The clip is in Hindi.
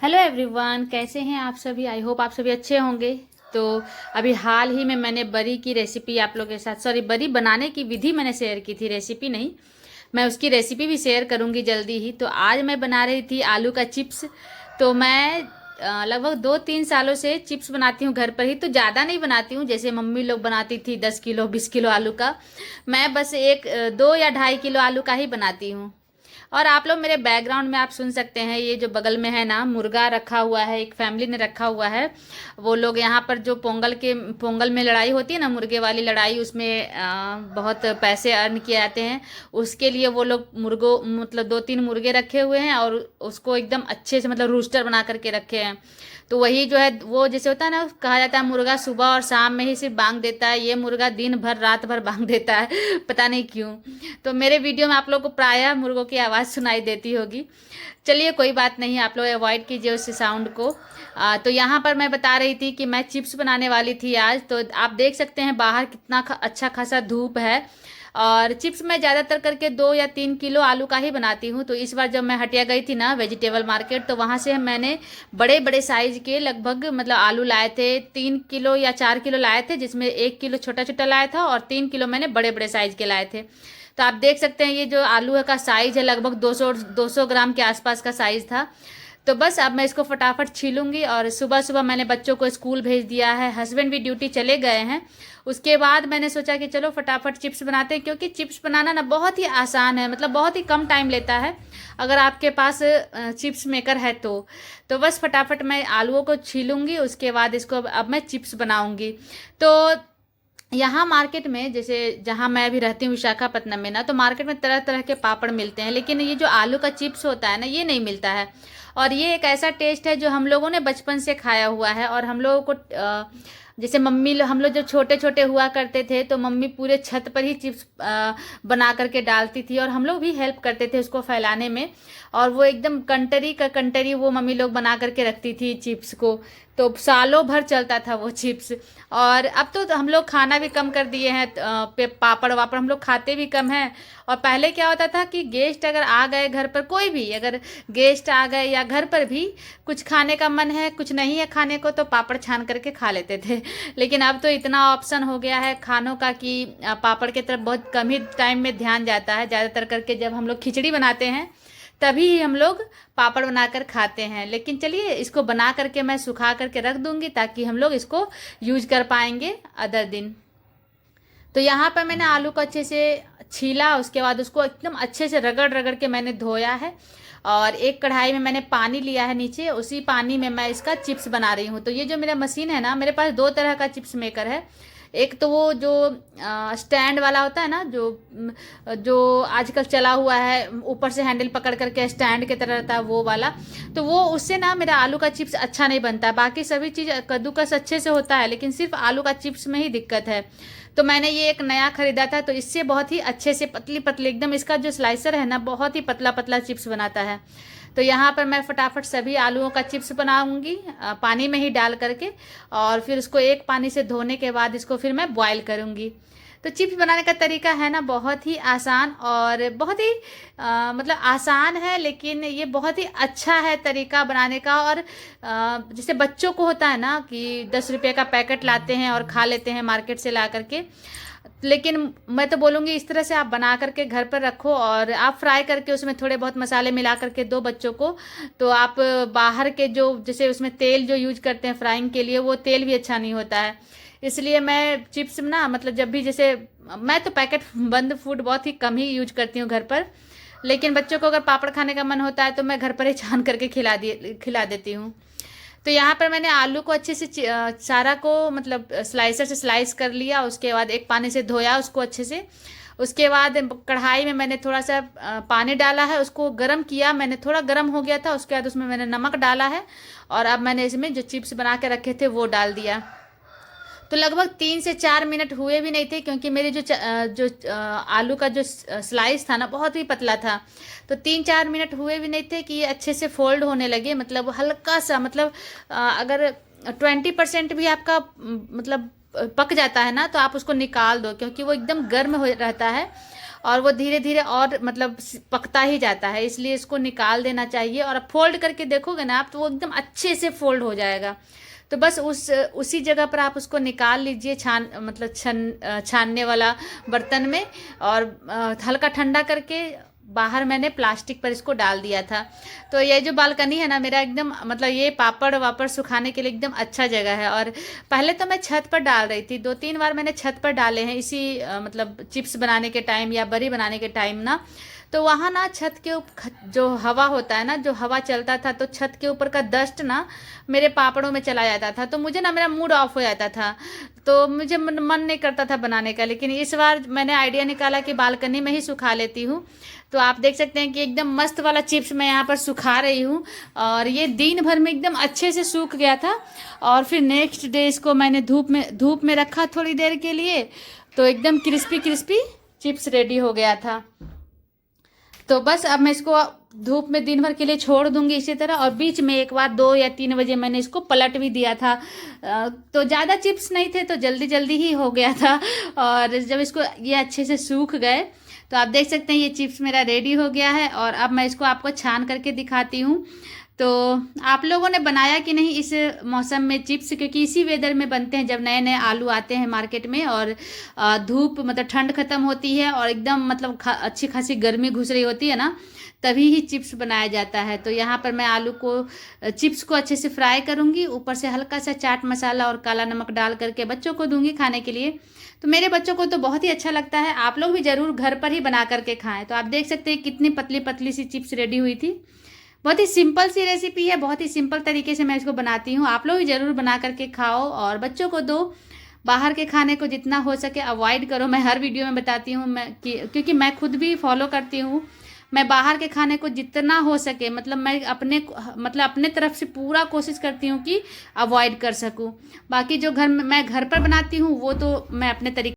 हेलो एवरीवन, कैसे हैं आप सभी। आई होप आप सभी अच्छे होंगे। तो अभी हाल ही में मैंने बरी की रेसिपी आप लोगों के साथ, सॉरी, बरी बनाने की विधि मैंने शेयर की थी, रेसिपी नहीं। मैं उसकी रेसिपी भी शेयर करूंगी जल्दी ही। तो आज मैं बना रही थी आलू का चिप्स। तो मैं लगभग 2-3 सालों से चिप्स बनाती हूँ घर पर ही। तो ज़्यादा नहीं बनाती हूँ जैसे मम्मी लोग बनाती थी 10 किलो 20 किलो आलू का। मैं बस 2 या 2.5 किलो आलू का ही बनाती हूँ। और आप लोग मेरे बैकग्राउंड में आप सुन सकते हैं, ये जो बगल में है ना, मुर्गा रखा हुआ है, एक फैमिली ने रखा हुआ है। वो लोग यहाँ पर जो पोंगल में लड़ाई होती है ना, मुर्गे वाली लड़ाई, उसमें बहुत पैसे अर्न किए जाते हैं। उसके लिए वो लोग मुर्गों मतलब 2-3 मुर्गे रखे हुए हैं और उसको एकदम अच्छे से मतलब रूस्टर बना करके रखे हैं। तो वही जो है, वो जैसे होता है ना, कहा जाता है मुर्गा सुबह और शाम में ही सिर्फ बांग देता है, ये मुर्गा दिन भर रात भर बांग देता है पता नहीं क्यों। तो मेरे वीडियो में आप लोग को प्रायः मुर्गों की आवाज़ सुनाई देती होगी। चलिए कोई बात नहीं, आप लोग अवॉइड कीजिए उस साउंड को। तो यहाँ पर मैं बता रही थी कि मैं चिप्स बनाने वाली थी आज। तो आप देख सकते हैं बाहर कितना अच्छा खासा धूप है। और चिप्स मैं ज़्यादातर करके 2 या 3 किलो आलू का ही बनाती हूँ। तो इस बार जब मैं हटिया गई थी ना वेजिटेबल मार्केट, तो वहाँ से मैंने बड़े बड़े साइज़ के लगभग मतलब आलू लाए थे। 3 किलो या 4 किलो लाए थे, जिसमें 1 किलो छोटा छोटा लाया था और 3 किलो मैंने बड़े बड़े साइज़ के लाए थे। तो आप देख सकते हैं ये जो आलू है का साइज़ है लगभग 200 ग्राम के आसपास का साइज़ था। तो बस अब मैं इसको फटाफट छीलूंगी। और सुबह सुबह मैंने बच्चों को स्कूल भेज दिया है, हस्बैंड भी ड्यूटी चले गए हैं। उसके बाद मैंने सोचा कि चलो फटाफट चिप्स बनाते हैं, क्योंकि चिप्स बनाना ना बहुत ही आसान है, मतलब बहुत ही कम टाइम लेता है अगर आपके पास चिप्स मेकर है तो बस फटाफट मैं आलूओं को छीलूंगी, उसके बाद इसको अब मैं चिप्स बनाऊंगी। तो यहाँ मार्केट में, जैसे जहाँ मैं अभी रहती हूँ विशाखापट्टनम में ना, तो मार्केट में तरह तरह के पापड़ मिलते हैं, लेकिन ये जो आलू का चिप्स होता है ना, ये नहीं मिलता है। और ये एक ऐसा टेस्ट है जो हम लोगों ने बचपन से खाया हुआ है। और हम लोगों को जैसे हम लोग जब छोटे छोटे हुआ करते थे तो मम्मी पूरे छत पर ही चिप्स बना करके डालती थी, और हम लोग भी हेल्प करते थे उसको फैलाने में। और वो एकदम कंटरी का कंटरी वो मम्मी लोग बना करके रखती थी चिप्स को। तो सालों भर चलता था वो चिप्स। और अब तो हम लोग खाना भी कम कर दिए हैं, पापड़ वापड़ हम लोग खाते भी कम हैं। और पहले क्या होता था कि गेस्ट अगर आ गए घर पर, कोई भी अगर गेस्ट आ गए या घर पर भी कुछ खाने का मन है, कुछ नहीं है खाने को, तो पापड़ छान करके खा लेते थे। लेकिन अब तो इतना ऑप्शन हो गया है खानों का कि पापड़ की तरफ बहुत कम ही टाइम में ध्यान जाता है। ज़्यादातर करके जब हम लोग खिचड़ी बनाते हैं तभी ही हम लोग पापड़ बनाकर खाते हैं। लेकिन चलिए इसको बना करके मैं सुखा करके रख दूंगी, ताकि हम लोग इसको यूज कर पाएंगे अदर दिन। तो यहाँ पर मैंने आलू को अच्छे से छीला, उसके बाद उसको एकदम अच्छे से रगड़ रगड़ के मैंने धोया है। और एक कढ़ाई में मैंने पानी लिया है नीचे, उसी पानी में मैं इसका चिप्स बना रही हूँ। तो ये जो मेरा मशीन है ना, मेरे पास 2 तरह का चिप्स मेकर है। एक तो वो जो स्टैंड वाला होता है ना, जो जो आजकल चला हुआ है, ऊपर से हैंडल पकड़ करके स्टैंड की तरह रहता है वो वाला। तो वो उससे ना मेरा आलू का चिप्स अच्छा नहीं बनता। बाकी सभी चीज़ कद्दूकस अच्छे से होता है, लेकिन सिर्फ आलू का चिप्स में ही दिक्कत है। तो मैंने ये एक नया खरीदा था, तो इससे बहुत ही अच्छे से पतली पतली एकदम, इसका जो स्लाइसर है ना, बहुत ही पतला पतला चिप्स बनाता है। तो यहाँ पर मैं फटाफट सभी आलूओं का चिप्स बनाऊंगी पानी में ही डाल करके। और फिर उसको एक पानी से धोने के बाद इसको फिर मैं बॉईल करूंगी। तो चिप्स बनाने का तरीका है ना बहुत ही आसान, और बहुत ही मतलब आसान है, लेकिन ये बहुत ही अच्छा है तरीका बनाने का। और जैसे बच्चों को होता है ना कि 10 रुपये का पैकेट लाते हैं और खा लेते हैं मार्केट से ला करके, लेकिन मैं तो बोलूँगी इस तरह से आप बना करके घर पर रखो और आप फ्राई करके उसमें थोड़े बहुत मसाले मिला करके दो बच्चों को। तो आप बाहर के जो जैसे उसमें तेल जो यूज करते हैं फ्राइंग के लिए, वो तेल भी अच्छा नहीं होता है। इसलिए मैं चिप्स ना, मतलब जब भी, जैसे मैं तो पैकेट बंद फूड बहुत ही कम ही यूज करती हूँ घर पर। लेकिन बच्चों को अगर पापड़ खाने का मन होता है तो मैं घर पर ही छान करके खिला देती हूँ। तो यहाँ पर मैंने आलू को अच्छे से सारा को मतलब स्लाइसर से स्लाइस कर लिया, उसके बाद एक पानी से धोया उसको अच्छे से। उसके बाद कढ़ाई में मैंने थोड़ा सा पानी डाला है, उसको गर्म किया मैंने, थोड़ा गर्म हो गया था। उसके बाद उसमें मैंने नमक डाला है, और अब मैंने इसमें जो चिप्स बना के रखे थे वो डाल दिया। तो लगभग 3 से 4 मिनट हुए भी नहीं थे, क्योंकि मेरे जो आलू का जो स्लाइस था ना बहुत ही पतला था। तो 3-4 मिनट हुए भी नहीं थे कि ये अच्छे से फोल्ड होने लगे, मतलब हल्का सा, मतलब अगर 20% भी आपका मतलब पक जाता है ना, तो आप उसको निकाल दो, क्योंकि वो एकदम गर्म हो रहता है। और वो धीरे धीरे और मतलब पकता ही जाता है, इसलिए इसको निकाल देना चाहिए। और फोल्ड करके देखोगे ना आप तो वो एकदम अच्छे से फोल्ड हो जाएगा। तो बस उसी जगह पर आप उसको निकाल लीजिए छानने वाला बर्तन में, और हल्का ठंडा करके बाहर मैंने प्लास्टिक पर इसको डाल दिया था। तो ये जो बालकनी है ना मेरा, एकदम मतलब ये पापड़ वापड़ सुखाने के लिए एकदम अच्छा जगह है। और पहले तो मैं छत पर डाल रही थी, 2-3 बार मैंने छत पर डाले हैं इसी मतलब चिप्स बनाने के टाइम या बरी बनाने के टाइम ना। तो वहाँ ना छत के ऊपर जो हवा होता है ना, जो हवा चलता था, तो छत के ऊपर का डस्ट ना मेरे पापड़ों में चला जाता था, तो मुझे ना मेरा मूड ऑफ हो जाता था, तो मुझे मन नहीं करता था बनाने का। लेकिन इस बार मैंने आइडिया निकाला कि बालकनी में ही सुखा लेती हूँ। तो आप देख सकते हैं कि एकदम मस्त वाला चिप्स मैं यहाँ पर सुखा रही हूँ, और ये दिन भर में एकदम अच्छे से सूख गया था। और फिर नेक्स्ट डे इसको मैंने धूप में रखा थोड़ी देर के लिए, तो एकदम क्रिस्पी क्रिस्पी चिप्स रेडी हो गया था। तो बस अब मैं इसको धूप में दिन भर के लिए छोड़ दूंगी इसी तरह। और बीच में एक बार 2 या 3 बजे मैंने इसको पलट भी दिया था, तो ज़्यादा चिप्स नहीं थे तो जल्दी जल्दी ही हो गया था। और जब इसको ये अच्छे से सूख गए तो आप देख सकते हैं ये चिप्स मेरा रेडी हो गया है। और अब मैं इसको आपको छान करके दिखाती हूँ। तो आप लोगों ने बनाया कि नहीं इस मौसम में चिप्स, क्योंकि इसी वेदर में बनते हैं जब नए नए आलू आते हैं मार्केट में, और धूप मतलब ठंड ख़त्म होती है और एकदम मतलब अच्छी खासी गर्मी घुस रही होती है ना, तभी ही चिप्स बनाया जाता है। तो यहाँ पर मैं आलू को चिप्स को अच्छे से फ्राई करूँगी, ऊपर से हल्का सा चाट मसाला और काला नमक डाल करके बच्चों को दूंगी खाने के लिए। तो मेरे बच्चों को तो बहुत ही अच्छा लगता है, आप लोग भी ज़रूर घर पर ही बना करके खाएँ। तो आप देख सकते हैं कितनी पतली पतली सी चिप्स रेडी हुई थी। बहुत ही सिंपल सी रेसिपी है, बहुत ही सिंपल तरीके से मैं इसको बनाती हूँ। आप लोग भी ज़रूर बना करके खाओ और बच्चों को दो। बाहर के खाने को जितना हो सके अवॉइड करो। मैं हर वीडियो में बताती हूँ क्योंकि मैं खुद भी फॉलो करती हूँ। मैं बाहर के खाने को जितना हो सके मतलब मैं अपने तरफ से पूरा कोशिश करती हूँ कि अवॉइड कर सकूँ। बाकी जो मैं घर पर बनाती हूँ वो तो मैं अपने तरीके